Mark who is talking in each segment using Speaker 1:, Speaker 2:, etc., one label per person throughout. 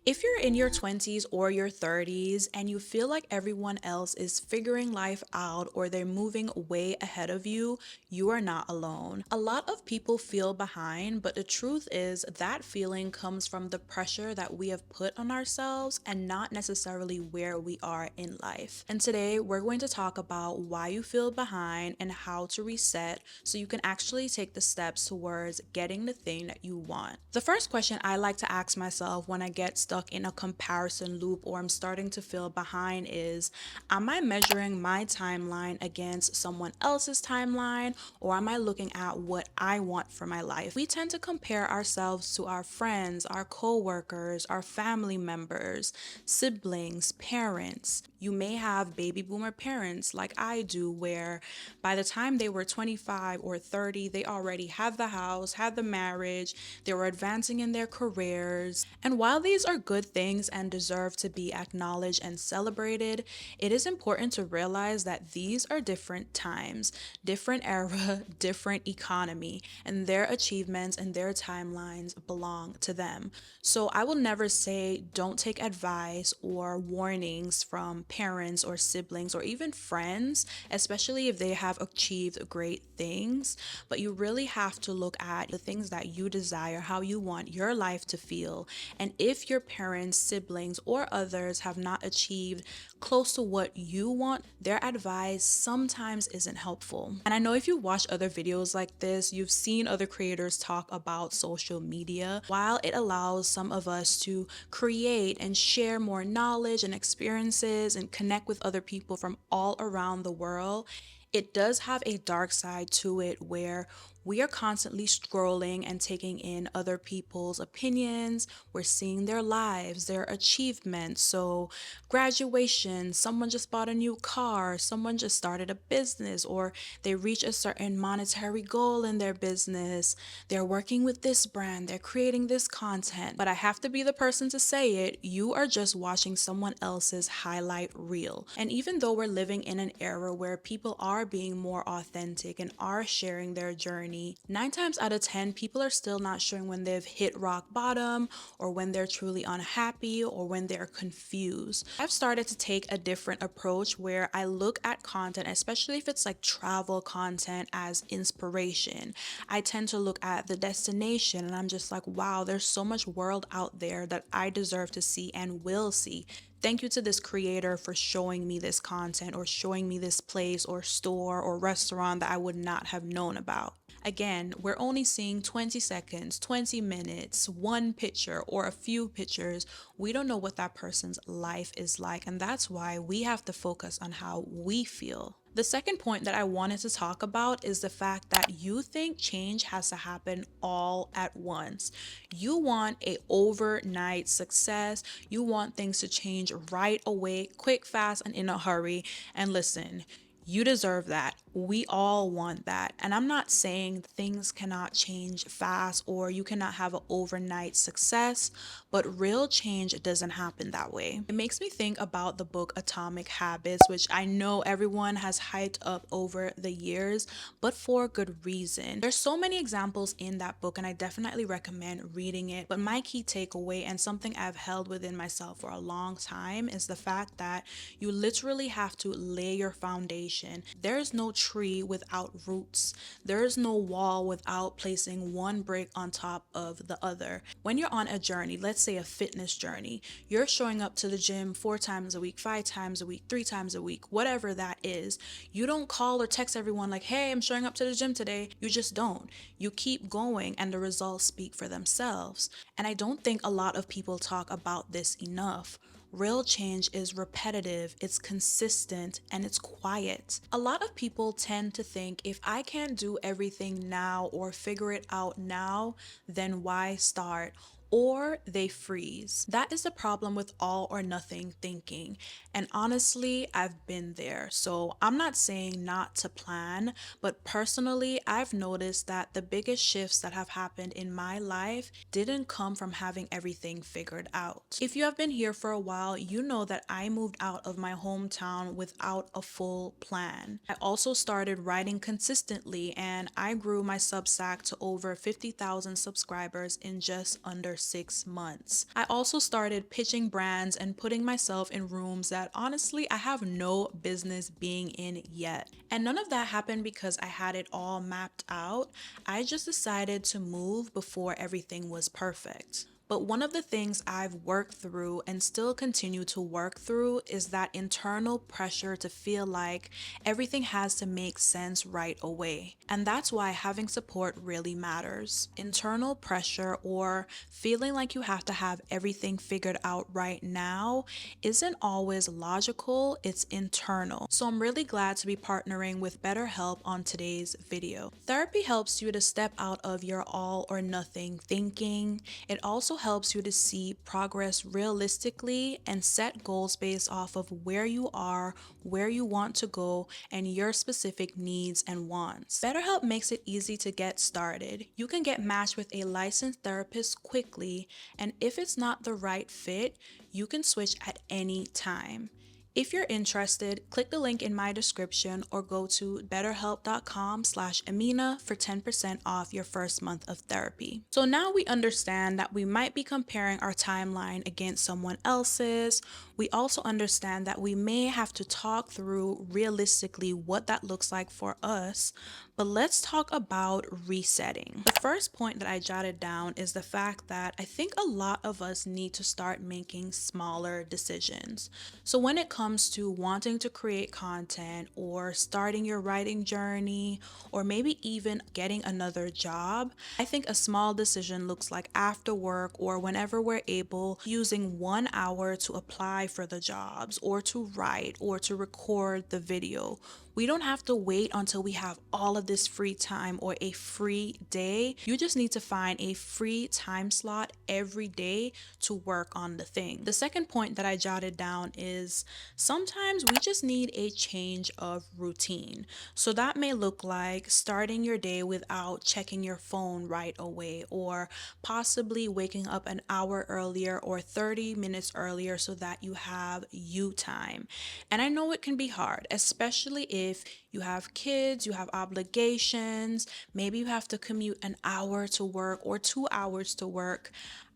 Speaker 1: If you're in your 20s or your 30s and you feel like everyone else is figuring life out or they're moving way ahead of you, you are not alone. A lot of people feel behind, but the truth is that feeling comes from the pressure that we have put on ourselves and not necessarily where we are in life. And today we're going to talk about why you feel behind and how to reset so you can actually take the steps towards getting the thing that you want. The first question I like to ask myself when I get stuck in a comparison loop or I'm starting to feel behind is, am I measuring my timeline against someone else's timeline, or am I looking at what I want for my life? We tend to compare ourselves to our friends, our coworkers, our family members, siblings, parents. You may have baby boomer parents like I do, where by the time they were 25 or 30, they already had the house, had the marriage, they were advancing in their careers. And while these are good things and deserve to be acknowledged and celebrated, it is important to realize that these are different times, different era, different economy, and their achievements and their timelines belong to them. So I will never say don't take advice or warnings from parents or siblings or even friends, especially if they have achieved great things. But you really have to look at the things that you desire, how you want your life to feel. And if your parents, siblings, or others have not achieved close to what you want, their advice sometimes isn't helpful. And I know if you watch other videos like this, you've seen other creators talk about social media. While it allows some of us to create and share more knowledge and experiences and connect with other people from all around the world, it does have a dark side to it where we are constantly scrolling and taking in other people's opinions. We're seeing their lives, their achievements. So, graduation, someone just bought a new car, someone just started a business, or they reach a certain monetary goal in their business. They're working with this brand, they're creating this content. But I have to be the person to say it, you are just watching someone else's highlight reel. And even though we're living in an era where people are being more authentic and are sharing their journey, 9 times out of 10, people are still not showing when they've hit rock bottom or when they're truly unhappy or when they're confused. I've started to take a different approach where I look at content, especially if it's like travel content, as inspiration. I tend to look at the destination and I'm just like, wow, there's so much world out there that I deserve to see and will see. Thank you to this creator for showing me this content or showing me this place or store or restaurant that I would not have known about. Again, we're only seeing 20 seconds, 20 minutes, one picture, or a few pictures. We don't know what that person's life is like, and that's why we have to focus on how we feel. The second point that I wanted to talk about is the fact that you think change has to happen all at once. You want a overnight success. You want things to change right away, quick, fast, and in a hurry. And listen, you deserve that. We all want that. And I'm not saying things cannot change fast or you cannot have an overnight success, but real change doesn't happen that way. It makes me think about the book Atomic Habits, which I know everyone has hyped up over the years, but for good reason. There's so many examples in that book, and I definitely recommend reading it. But my key takeaway, and something I've held within myself for a long time, is the fact that you literally have to lay your foundation. There's no tree without roots. There's no wall without placing one brick on top of the other. When you're on a journey, let's say a fitness journey, you're showing up to the gym 4 times a week, 5 times a week, 3 times a week, whatever that is. You don't call or text everyone like, hey, I'm showing up to the gym today. You just don't. You keep going and the results speak for themselves. And I don't think a lot of people talk about this enough. Real change is repetitive, it's consistent, and it's quiet. A lot of people tend to think if I can't do everything now or figure it out now, then why start? Or they freeze. That is the problem with all or nothing thinking. And honestly, I've been there. So I'm not saying not to plan, but personally, I've noticed that the biggest shifts that have happened in my life didn't come from having everything figured out. If you have been here for a while, you know that I moved out of my hometown without a full plan. I also started writing consistently and I grew my Substack to over 50,000 subscribers in just under 6 months. I also started pitching brands and putting myself in rooms that honestly I have no business being in yet. And none of that happened because I had it all mapped out. I just decided to move before everything was perfect. But one of the things I've worked through and still continue to work through is that internal pressure to feel like everything has to make sense right away. And that's why having support really matters. Internal pressure, or feeling like you have to have everything figured out right now, isn't always logical, it's internal. So I'm really glad to be partnering with BetterHelp on today's video. Therapy helps you to step out of your all or nothing thinking. It also helps you to see progress realistically and set goals based off of where you are, where you want to go, and your specific needs and wants. BetterHelp makes it easy to get started. You can get matched with a licensed therapist quickly, and if it's not the right fit, you can switch at any time. If you're interested, click the link in my description or go to betterhelp.com/Amina for 10% off your first month of therapy. So now we understand that we might be comparing our timeline against someone else's. We also understand that we may have to talk through realistically what that looks like for us. But let's talk about resetting. The first point that I jotted down is the fact that I think a lot of us need to start making smaller decisions. So when it comes to wanting to create content or starting your writing journey or maybe even getting another job, I think a small decision looks like after work or whenever we're able, using 1 hour to apply for the jobs or to write or to record the video. We don't have to wait until we have all of this free time or a free day. You just need to find a free time slot every day to work on the thing. The second point that I jotted down is sometimes we just need a change of routine. So that may look like starting your day without checking your phone right away, or possibly waking up an hour earlier or 30 minutes earlier so that you have you time. And I know it can be hard, especially if you have kids, you have obligations, maybe you have to commute an hour to work or 2 hours to work.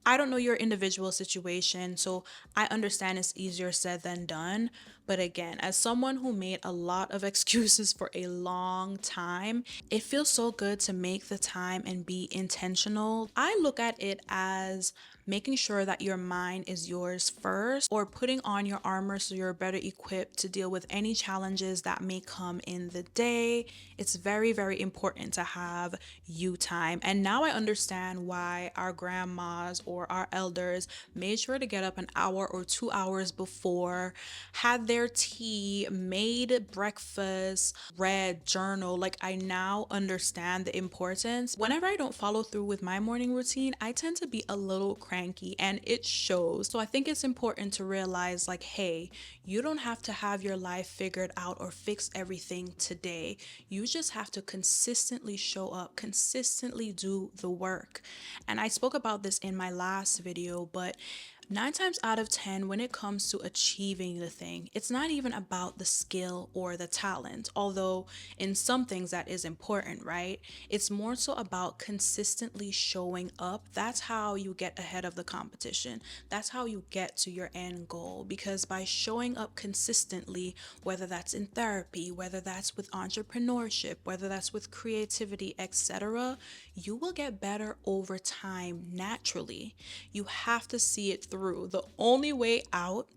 Speaker 1: I don't know your individual situation, so I understand it's easier said than done. But again, as someone who made a lot of excuses for a long time, it feels so good to make the time and be intentional. I look at it as making sure that your mind is yours first, or putting on your armor so you're better equipped to deal with any challenges that may come in the day. It's very, very important to have you time. And now I understand why our grandmas or our elders made sure to get up an hour or 2 hours before, had their tea, made breakfast, read, journal. Like, I now understand the importance. Whenever I don't follow through with my morning routine, I tend to be a little cranky and it shows. So I think it's important to realize, like, hey, you don't have to have your life figured out or fix everything today. You just have to consistently show up, consistently do the work. And I spoke about this in my last video, but 9 times out of 10, when it comes to achieving the thing, it's not even about the skill or the talent, although in some things that is important, right? It's more so about consistently showing up. That's how you get ahead of the competition. That's how you get to your end goal, because by showing up consistently, whether that's in therapy, whether that's with entrepreneurship, whether that's with creativity, etc., you will get better over time naturally. You have to see it through. The only way out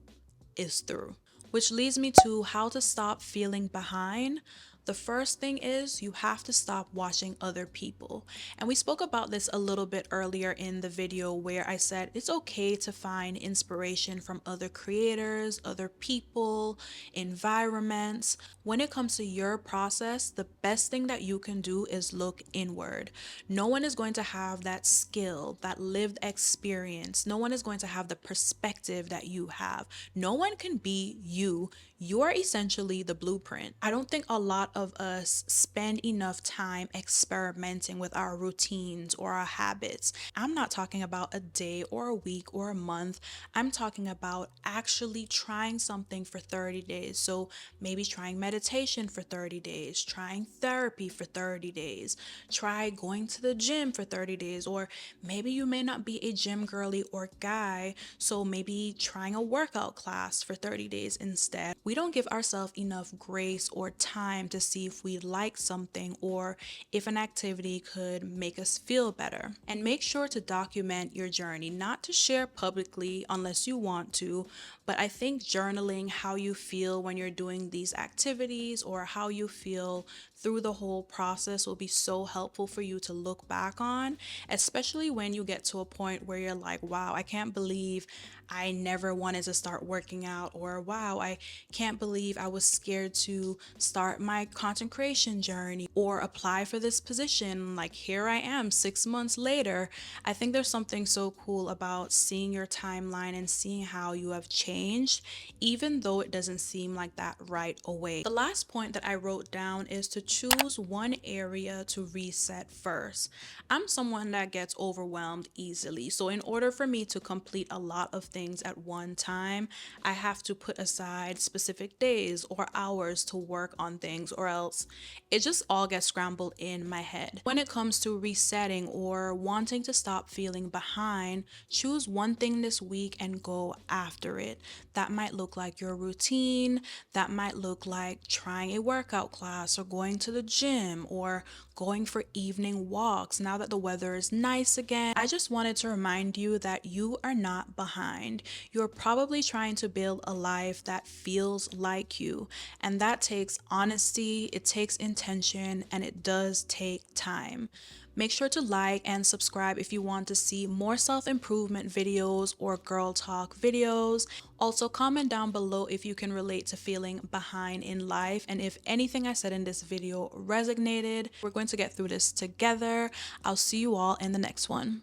Speaker 1: is through. Which leads me to how to stop feeling behind. The first thing is you have to stop watching other people. And we spoke about this a little bit earlier in the video where I said it's okay to find inspiration from other creators, other people, environments. When it comes to your process, the best thing that you can do is look inward. No one is going to have that skill, that lived experience. No one is going to have the perspective that you have. No one can be you. You are essentially the blueprint. I don't think a lot of us spend enough time experimenting with our routines or our habits. I'm not talking about a day or a week or a month. I'm talking about actually trying something for 30 days. So maybe trying meditation for 30 days, trying therapy for 30 days, try going to the gym for 30 days, or maybe you may not be a gym girly or guy, so maybe trying a workout class for 30 days instead. We don't give ourselves enough grace or time to see if we like something or if an activity could make us feel better. And make sure to document your journey, not to share publicly unless you want to, but I think journaling how you feel when you're doing these activities or how you feel through the whole process will be so helpful for you to look back on, especially when you get to a point where you're like, wow, I can't believe I never wanted to start working out, or wow, I can't believe I was scared to start my content creation journey or apply for this position. Like, here I am 6 months later. I think there's something so cool about seeing your timeline and seeing how you have changed, even though it doesn't seem like that right away. The last point that I wrote down is to choose one area to reset first. I'm someone that gets overwhelmed easily. So, in order for me to complete a lot of things at one time, I have to put aside specific days or hours to work on things, or else it just all gets scrambled in my head. When it comes to resetting or wanting to stop feeling behind, choose one thing this week and go after it. That might look like your routine, that might look like trying a workout class or going to the gym or going for evening walks now that the weather is nice again. I just wanted to remind you that you are not behind. You're probably trying to build a life that feels like you, and that takes honesty, it takes intention, and it does take time. Make sure to like and subscribe if you want to see more self-improvement videos or girl talk videos. Also, comment down below if you can relate to feeling behind in life and if anything I said in this video resonated. We're going to get through this together. I'll see you all in the next one.